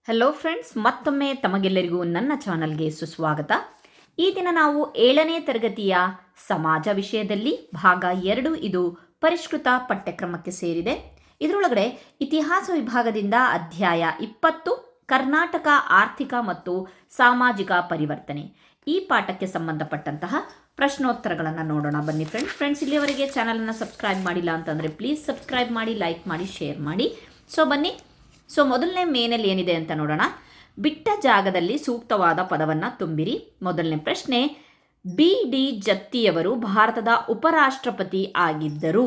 Hello friends, ಮತ್ತೊಮ್ಮೆ ತಮಗೆಲ್ಲರಿಗೂ ನನ್ನ ಚಾನಲ್ಗೆ ಸುಸ್ವಾಗತ. ಈ ದಿನ ನಾವು 7ನೇ ತರಗತಿಯ ಸಮಾಜ ವಿಷಯದಲ್ಲಿ ಭಾಗ 2 ಇದು ಪರಿಷ್ಕೃತ ಪಠ್ಯಕ್ರಮಕ್ಕೆ ಸೇರಿದೆ. ಇದರೊಳಗಡೆ ಇತಿಹಾಸ ವಿಭಾಗದಿಂದ ಅಧ್ಯಾಯ 20 ಕರ್ನಾಟಕ ಆರ್ಥಿಕ ಮತ್ತು ಸಾಮಾಜಿಕ ಪರಿವರ್ತನೆ ಈ ಪಾಠಕ್ಕೆ ಸಂಬಂಧಪಟ್ಟಂತಹ ಪ್ರಶ್ನೋತ್ತರಗಳನ್ನು ನೋಡೋಣ. ಬನ್ನಿ ಫ್ರೆಂಡ್ಸ್, ಇಲ್ಲಿಯವರೆಗೆ ಚಾನಲನ್ನು ಸಬ್ಸ್ಕ್ರೈಬ್ ಮಾಡಿಲ್ಲ ಅಂತಂದರೆ ಪ್ಲೀಸ್ ಸಬ್ಸ್ಕ್ರೈಬ್ ಮಾಡಿ, ಲೈಕ್ ಮಾಡಿ, ಶೇರ್ ಮಾಡಿ. ಬನ್ನಿ. ಮೊದಲನೇ ಮೇನಲ್ಲಿ ಏನಿದೆ ಅಂತ ನೋಡೋಣ. ಬಿಟ್ಟ ಜಾಗದಲ್ಲಿ ಸೂಕ್ತವಾದ ಪದವನ್ನು ತುಂಬಿರಿ. ಮೊದಲನೇ ಪ್ರಶ್ನೆ, ಬಿ.ಡಿ. ಜತ್ತಿಯವರು ಭಾರತದ ಉಪರಾಷ್ಟ್ರಪತಿ ಆಗಿದ್ದರು.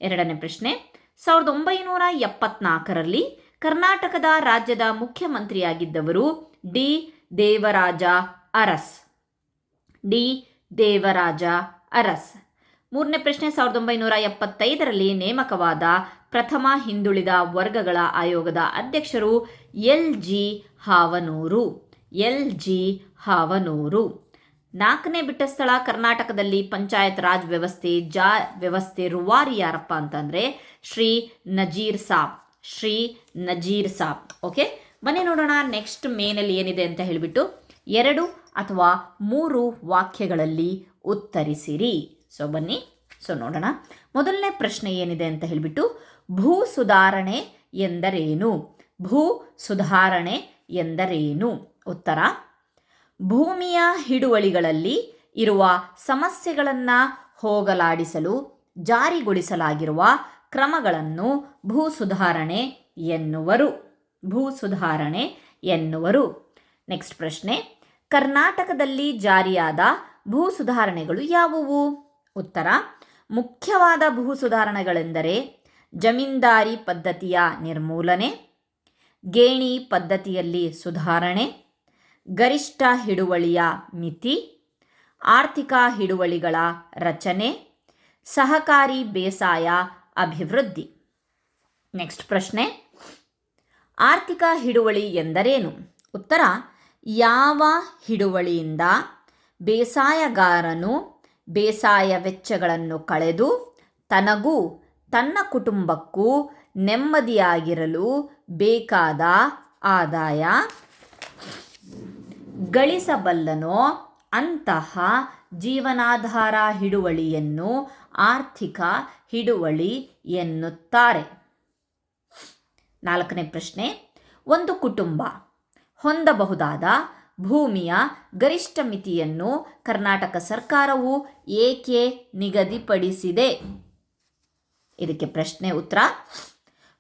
ಎರಡನೇ ಪ್ರಶ್ನೆ, 1974ರಲ್ಲಿ ಕರ್ನಾಟಕದ ರಾಜ್ಯದ ಮುಖ್ಯಮಂತ್ರಿಯಾಗಿದ್ದವರು ಡಿ. ದೇವರಾಜ ಅರಸ್. ಮೂರನೇ ಪ್ರಶ್ನೆ, 1975ರಲ್ಲಿ ನೇಮಕವಾದ ಪ್ರಥಮ ಹಿಂದುಳಿದ ವರ್ಗಗಳ ಆಯೋಗದ ಅಧ್ಯಕ್ಷರು ಎಲ್ ಜಿ ಹಾವನೂರು. ನಾಲ್ಕನೇ ಬಿಟ್ಟ ಸ್ಥಳ, ಕರ್ನಾಟಕದಲ್ಲಿ ಪಂಚಾಯತ್ ರಾಜ್ ವ್ಯವಸ್ಥೆ ರೂವಾರಿ ಯಾರಪ್ಪ ಅಂತಂದರೆ ಶ್ರೀ ನಜೀರ್ ಸಾಬ್. ಓಕೆ, ಬನ್ನಿ ನೋಡೋಣ ನೆಕ್ಸ್ಟ್ ಮೇನಲ್ಲಿ ಏನಿದೆ ಅಂತ ಹೇಳಿಬಿಟ್ಟು 2 ಅಥವಾ 3 ವಾಕ್ಯಗಳಲ್ಲಿ ಉತ್ತರಿಸಿರಿ. ಬನ್ನಿ ನೋಡೋಣ. ಮೊದಲನೇ ಪ್ರಶ್ನೆ ಏನಿದೆ ಅಂತ ಹೇಳಿಬಿಟ್ಟು, ಭೂ ಸುಧಾರಣೆ ಎಂದರೇನು? ಉತ್ತರ, ಭೂಮಿಯ ಹಿಡುವಳಿಗಳಲ್ಲಿ ಇರುವ ಸಮಸ್ಯೆಗಳನ್ನು ಹೋಗಲಾಡಿಸಲು ಜಾರಿಗೊಳಿಸಲಾಗಿರುವ ಕ್ರಮಗಳನ್ನು ಭೂ ಸುಧಾರಣೆ ಎನ್ನುವರು. ನೆಕ್ಸ್ಟ್ ಪ್ರಶ್ನೆ, ಕರ್ನಾಟಕದಲ್ಲಿ ಜಾರಿಯಾದ ಭೂ ಸುಧಾರಣೆಗಳು ಯಾವುವು? ಉತ್ತರ, ಮುಖ್ಯವಾದ ಭೂ ಸುಧಾರಣೆಗಳೆಂದರೆ ಜಮೀನ್ದಾರಿ ಪದ್ಧತಿಯ ನಿರ್ಮೂಲನೆ, ಗೇಣಿ ಪದ್ಧತಿಯಲ್ಲಿ ಸುಧಾರಣೆ, ಗರಿಷ್ಠ ಹಿಡುವಳಿಯ ಮಿತಿ, ಆರ್ಥಿಕ ಹಿಡುವಳಿಗಳ ರಚನೆ, ಸಹಕಾರಿ ಬೇಸಾಯ ಅಭಿವೃದ್ಧಿ. ನೆಕ್ಸ್ಟ್ ಪ್ರಶ್ನೆ, ಆರ್ಥಿಕ ಹಿಡುವಳಿ ಎಂದರೇನು? ಉತ್ತರ, ಯಾವ ಹಿಡುವಳಿಯಿಂದ ಬೇಸಾಯಗಾರನು ಬೇಸಾಯ ವೆಚ್ಚಗಳನ್ನು ಕಳೆದು ತನಗೂ ತನ್ನ ಕುಟುಂಬಕ್ಕೂ ನೆಮ್ಮದಿಯಾಗಿರಲು ಬೇಕಾದ ಆದಾಯ ಗಳಿಸಬಲ್ಲನೋ ಅಂತಹ ಜೀವನಾಧಾರ ಹಿಡುವಳಿಯನ್ನು ಆರ್ಥಿಕ ಹಿಡುವಳಿ ಎನ್ನುತ್ತಾರೆ. ನಾಲ್ಕನೇ ಪ್ರಶ್ನೆ, ಒಂದು ಕುಟುಂಬ ಹೊಂದಬಹುದಾದ ಭೂಮಿಯ ಗರಿಷ್ಠ ಮಿತಿಯನ್ನು ಕರ್ನಾಟಕ ಸರ್ಕಾರವು ಏಕೆ ನಿಗದಿಪಡಿಸಿದೆ? ಇದಕ್ಕೆ ಪ್ರಶ್ನೆ ಉತ್ತರ,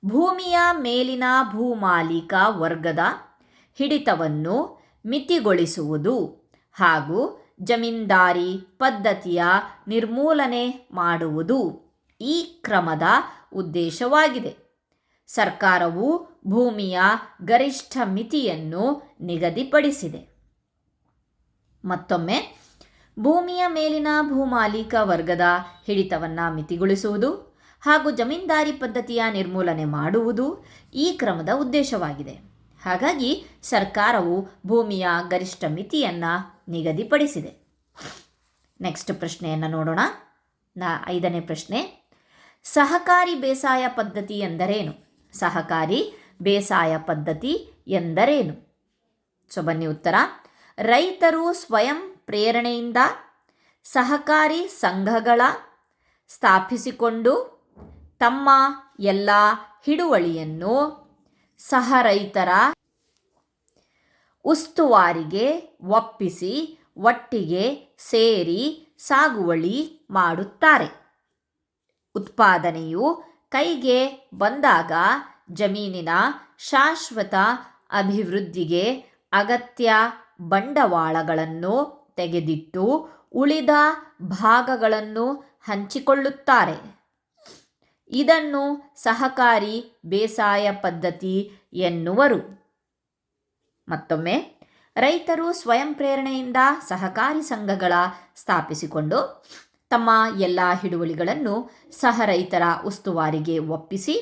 ಭೂಮಿಯ ಮೇಲಿನ ಭೂಮಾಲೀಕ ವರ್ಗದ ಹಿಡಿತವನ್ನು ಮಿತಿಗೊಳಿಸುವುದು ಹಾಗೂ ಜಮೀನ್ದಾರಿ ಪದ್ಧತಿಯ ನಿರ್ಮೂಲನೆ ಮಾಡುವುದು ಈ ಕ್ರಮದ ಉದ್ದೇಶವಾಗಿದೆ. ಸರ್ಕಾರವು ಭೂಮಿಯ ಗರಿಷ್ಠ ಮಿತಿಯನ್ನು ನಿಗದಿಪಡಿಸಿದೆ. ಮತ್ತೊಮ್ಮೆ, ಭೂಮಿಯ ಮೇಲಿನ ಭೂಮಾಲೀಕ ವರ್ಗದ ಹಿಡಿತವನ್ನು ಮಿತಿಗೊಳಿಸುವುದು ಹಾಗೂ ಜಮೀನ್ದಾರಿ ಪದ್ಧತಿಯ ನಿರ್ಮೂಲನೆ ಮಾಡುವುದು ಈ ಕ್ರಮದ ಉದ್ದೇಶವಾಗಿದೆ. ಹಾಗಾಗಿ ಸರ್ಕಾರವು ಭೂಮಿಯ ಗರಿಷ್ಠ ಮಿತಿಯನ್ನು ನಿಗದಿಪಡಿಸಿದೆ. ನೆಕ್ಸ್ಟ್ ಪ್ರಶ್ನೆಯನ್ನು ನೋಡೋಣ. 5ನೇ ಪ್ರಶ್ನೆ, ಸಹಕಾರಿ ಬೇಸಾಯ ಪದ್ಧತಿ ಎಂದರೇನು? ಸಹಕಾರಿ ಬೇಸಾಯ ಪದ್ಧತಿ ಎಂದರೇನು? ಬನ್ನಿ ಉತ್ತರ, ರೈತರು ಸ್ವಯಂ ಪ್ರೇರಣೆಯಿಂದ ಸಹಕಾರಿ ಸಂಘಗಳ ಸ್ಥಾಪಿಸಿಕೊಂಡು ತಮ್ಮ ಎಲ್ಲ ಹಿಡುವಳಿಯನ್ನು ಸಹ ರೈತರ ಉಸ್ತುವಾರಿಗೆ ಒಪ್ಪಿಸಿ ಒಟ್ಟಿಗೆ ಸೇರಿ ಸಾಗುವಳಿ ಮಾಡುತ್ತಾರೆ. ಉತ್ಪಾದನೆಯು ಕೈಗೆ ಬಂದಾಗ ಜಮೀನಿನ ಶಾಶ್ವತ ಅಭಿವೃದ್ಧಿಗೆ ಅಗತ್ಯ ಬಂಡವಾಳಗಳನ್ನು ತೆಗೆದಿಟ್ಟು ಉಳಿದ ಭಾಗಗಳನ್ನು ಹಂಚಿಕೊಳ್ಳುತ್ತಾರೆ. ಇದನ್ನು ಸಹಕಾರಿ ಬೇಸಾಯ ಪದ್ಧತಿ ಎನ್ನುವರು. ಮತ್ತೊಮ್ಮೆ, ರೈತರು ಸ್ವಯಂ ಪ್ರೇರಣೆಯಿಂದ ಸಹಕಾರಿ ಸಂಘಗಳ ಸ್ಥಾಪಿಸಿಕೊಂಡು ತಮ್ಮ ಎಲ್ಲ ಹಿಡುವಳಿಗಳನ್ನು ಸಹ ರೈತರ ಉಸ್ತುವಾರಿಗೆ ಒಪ್ಪಿಸಿ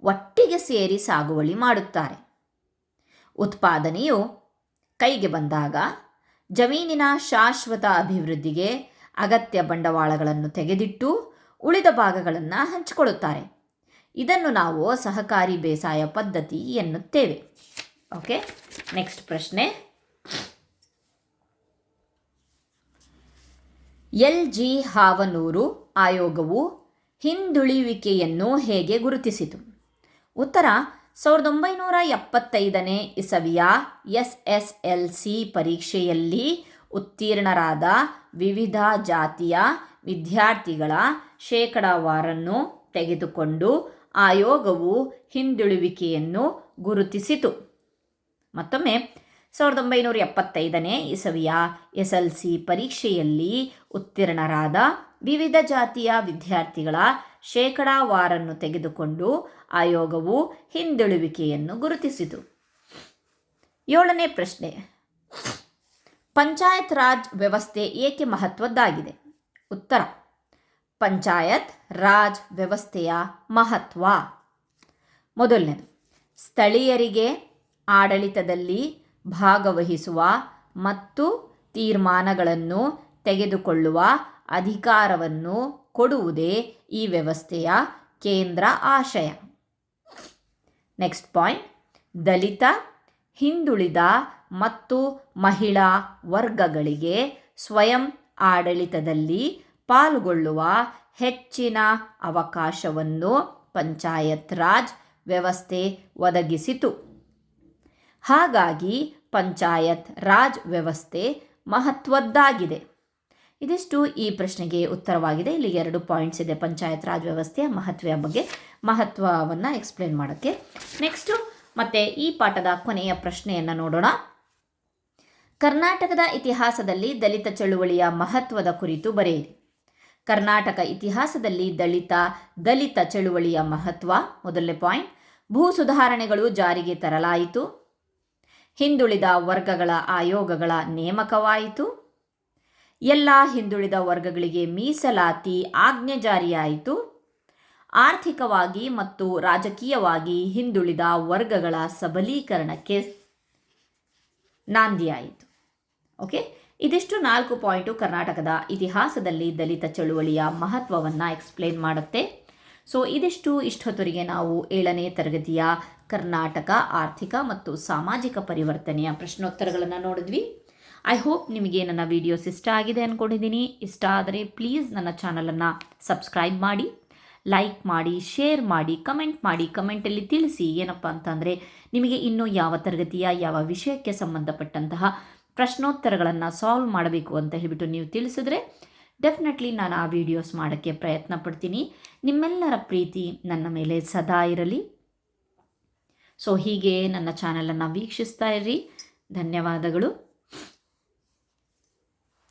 ಒಟ್ಟಿಗೆ ಸೇರಿ ಸಾಗುವಳಿ ಮಾಡುತ್ತಾರೆ. ಉತ್ಪಾದನೆಯು ಕೈಗೆ ಬಂದಾಗ ಜಮೀನಿನ ಶಾಶ್ವತ ಅಭಿವೃದ್ಧಿಗೆ ಅಗತ್ಯ ಬಂಡವಾಳಗಳನ್ನು ತೆಗೆದಿಟ್ಟು ಉಳಿದ ಭಾಗಗಳನ್ನು ಹಂಚಿಕೊಳ್ಳುತ್ತಾರೆ. ಇದನ್ನು ನಾವು ಸಹಕಾರಿ ಬೇಸಾಯ ಪದ್ಧತಿ ಎನ್ನುತ್ತೇವೆ. ಓಕೆ, ನೆಕ್ಸ್ಟ್ ಪ್ರಶ್ನೆ. LG ಹಾವನೂರು ಆಯೋಗವು ಹಿಂದುಳಿಯುವಿಕೆಯನ್ನು ಹೇಗೆ ಗುರುತಿಸಿತು? ಉತ್ತರ: 1975ನೇ ಇಸವಿಯ SSLC ಪರೀಕ್ಷೆಯಲ್ಲಿ ಉತ್ತೀರ್ಣರಾದ ವಿವಿಧ ಜಾತಿಯ ವಿದ್ಯಾರ್ಥಿಗಳ ಶೇಕಡಾವಾರನ್ನು ತೆಗೆದುಕೊಂಡು ಆಯೋಗವು ಹಿಂದುಳಿಯುವಿಕೆಯನ್ನು ಗುರುತಿಸಿತು. ಮತ್ತೊಮ್ಮೆ 1975ನೇ ಇಸವಿಯ SLC ಪರೀಕ್ಷೆಯಲ್ಲಿ ಉತ್ತೀರ್ಣರಾದ ವಿವಿಧ ಜಾತಿಯ ವಿದ್ಯಾರ್ಥಿಗಳ ಶೇಕಡಾವಾರನ್ನು ತೆಗೆದುಕೊಂಡು ಆಯೋಗವು ಹಿಂದುಳಿಯುವಿಕೆಯನ್ನು ಗುರುತಿಸಿತು. 7ನೇ ಪ್ರಶ್ನೆ. ಪಂಚಾಯತ್ ರಾಜ್ ವ್ಯವಸ್ಥೆ ಏಕೆ ಮಹತ್ವದ್ದಾಗಿದೆ? ಉತ್ತರ: ಪಂಚಾಯತ್ ರಾಜ್ ವ್ಯವಸ್ಥೆಯ ಮಹತ್ವ: ಮೊದಲನೇದು, ಸ್ಥಳೀಯರಿಗೆ ಆಡಳಿತದಲ್ಲಿ ಭಾಗವಹಿಸುವ ಮತ್ತು ತೀರ್ಮಾನಗಳನ್ನು ತೆಗೆದುಕೊಳ್ಳುವ ಅಧಿಕಾರವನ್ನು ಕೊಡುವುದೇ ಈ ವ್ಯವಸ್ಥೆಯ ಕೇಂದ್ರ ಆಶಯ. Next point. ದಲಿತ, ಹಿಂದುಳಿದ ಮತ್ತು ಮಹಿಳಾ ವರ್ಗಗಳಿಗೆ ಸ್ವಯಂ ಆಡಳಿತದಲ್ಲಿ ಪಾಲ್ಗೊಳ್ಳುವ ಹೆಚ್ಚಿನ ಅವಕಾಶವನ್ನು ಪಂಚಾಯತ್ ರಾಜ್ ವ್ಯವಸ್ಥೆ ಒದಗಿಸಿತು. ಹಾಗಾಗಿ ಪಂಚಾಯತ್ ರಾಜ್ ವ್ಯವಸ್ಥೆ ಮಹತ್ವದ್ದಾಗಿದೆ. ಇದಿಷ್ಟು ಈ ಪ್ರಶ್ನೆಗೆ ಉತ್ತರವಾಗಿದೆ. ಇಲ್ಲಿ 2 ಪಾಯಿಂಟ್ಸ್ ಇದೆ ಪಂಚಾಯತ್ ರಾಜ್ ವ್ಯವಸ್ಥೆಯ ಮಹತ್ವವನ್ನು ಎಕ್ಸ್ಪ್ಲೇನ್ ಮಾಡೋಕ್ಕೆ. ನೆಕ್ಸ್ಟು ಮತ್ತೆ ಈ ಪಾಠದ ಕೊನೆಯ ಪ್ರಶ್ನೆಯನ್ನು ನೋಡೋಣ. ಕರ್ನಾಟಕದ ಇತಿಹಾಸದಲ್ಲಿ ದಲಿತ ಚಳುವಳಿಯ ಮಹತ್ವದ ಕುರಿತು ಬರೆಯಿರಿ. ಕರ್ನಾಟಕ ಇತಿಹಾಸದಲ್ಲಿ ದಲಿತ ಚಳುವಳಿಯ ಮಹತ್ವ. ಮೊದಲನೇ ಪಾಯಿಂಟ್. ಭೂ ಸುಧಾರಣೆಗಳು ಜಾರಿಗೆ ತರಲಾಯಿತು. ಹಿಂದುಳಿದ ವರ್ಗಗಳ ಆಯೋಗಗಳ ನೇಮಕವಾಯಿತು. ಎಲ್ಲ ಹಿಂದುಳಿದ ವರ್ಗಗಳಿಗೆ ಮೀಸಲಾತಿ ಆಜ್ಞೆ ಜಾರಿಯಾಯಿತು. ಆರ್ಥಿಕವಾಗಿ ಮತ್ತು ರಾಜಕೀಯವಾಗಿ ಹಿಂದುಳಿದ ವರ್ಗಗಳ ಸಬಲೀಕರಣಕ್ಕೆ ನಾಂದಿಯಾಯಿತು. ಓಕೆ, ಇದಿಷ್ಟು 4 ಪಾಯಿಂಟು ಕರ್ನಾಟಕದ ಇತಿಹಾಸದಲ್ಲಿ ದಲಿತ ಚಳುವಳಿಯ ಮಹತ್ವವನ್ನು ಎಕ್ಸ್ಪ್ಲೇನ್ ಮಾಡುತ್ತೆ. ಸೊ ಇಷ್ಟೊತ್ತವರೆಗೆ ನಾವು 7ನೇ ತರಗತಿಯ ಕರ್ನಾಟಕ ಆರ್ಥಿಕ ಮತ್ತು ಸಾಮಾಜಿಕ ಪರಿವರ್ತನೆಯ ಪ್ರಶ್ನೋತ್ತರಗಳನ್ನು ನೋಡಿದ್ವಿ. ಐ ಹೋಪ್ ನಿಮಗೆ ನನ್ನ ವೀಡಿಯೋಸ್ ಇಷ್ಟ ಆಗಿದೆ ಅಂದ್ಕೊಂಡಿದ್ದೀನಿ. ಇಷ್ಟ ಆದರೆ ಪ್ಲೀಸ್ ನನ್ನ ಚಾನಲನ್ನು ಸಬ್ಸ್ಕ್ರೈಬ್ ಮಾಡಿ, ಲೈಕ್ ಮಾಡಿ, ಶೇರ್ ಮಾಡಿ, ಕಮೆಂಟ್ ಮಾಡಿ. ಕಮೆಂಟಲ್ಲಿ ತಿಳಿಸಿ ಏನಪ್ಪ ಅಂತಂದರೆ ನಿಮಗೆ ಇನ್ನೂ ಯಾವ ತರಗತಿಯ ಯಾವ ವಿಷಯಕ್ಕೆ ಸಂಬಂಧಪಟ್ಟಂತಹ ಪ್ರಶ್ನೋತ್ತರಗಳನ್ನು ಸಾಲ್ವ್ ಮಾಡಬೇಕು ಅಂತ ಹೇಳಿಬಿಟ್ಟು ನೀವು ತಿಳಿಸಿದ್ರೆ ಡೆಫಿನೆಟ್ಲಿ ನಾನು ಆ ವಿಡಿಯೋಸ್ ಮಾಡೋಕ್ಕೆ ಪ್ರಯತ್ನ ಪಡ್ತೀನಿ. ನಿಮ್ಮೆಲ್ಲರ ಪ್ರೀತಿ ನನ್ನ ಮೇಲೆ ಸದಾ ಇರಲಿ. ಸೊ ಹೀಗೆ ನನ್ನ ಚಾನಲನ್ನು ವೀಕ್ಷಿಸ್ತಾ ಇರ್ರಿ. ಧನ್ಯವಾದಗಳು.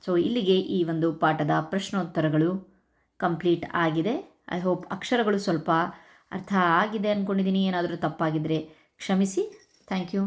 ಸೊ ಇಲ್ಲಿಗೆ ಈ ಒಂದು ಪಾಠದ ಪ್ರಶ್ನೋತ್ತರಗಳು ಕಂಪ್ಲೀಟ್ ಆಗಿದೆ. ಐ ಹೋಪ್ ಅಕ್ಷರಗಳು ಸ್ವಲ್ಪ ಅರ್ಥ ಆಗಿದೆ ಅಂದ್ಕೊಂಡಿದ್ದೀನಿ. ಏನಾದರೂ ತಪ್ಪಾಗಿದ್ದರೆ ಕ್ಷಮಿಸಿ. Thank you.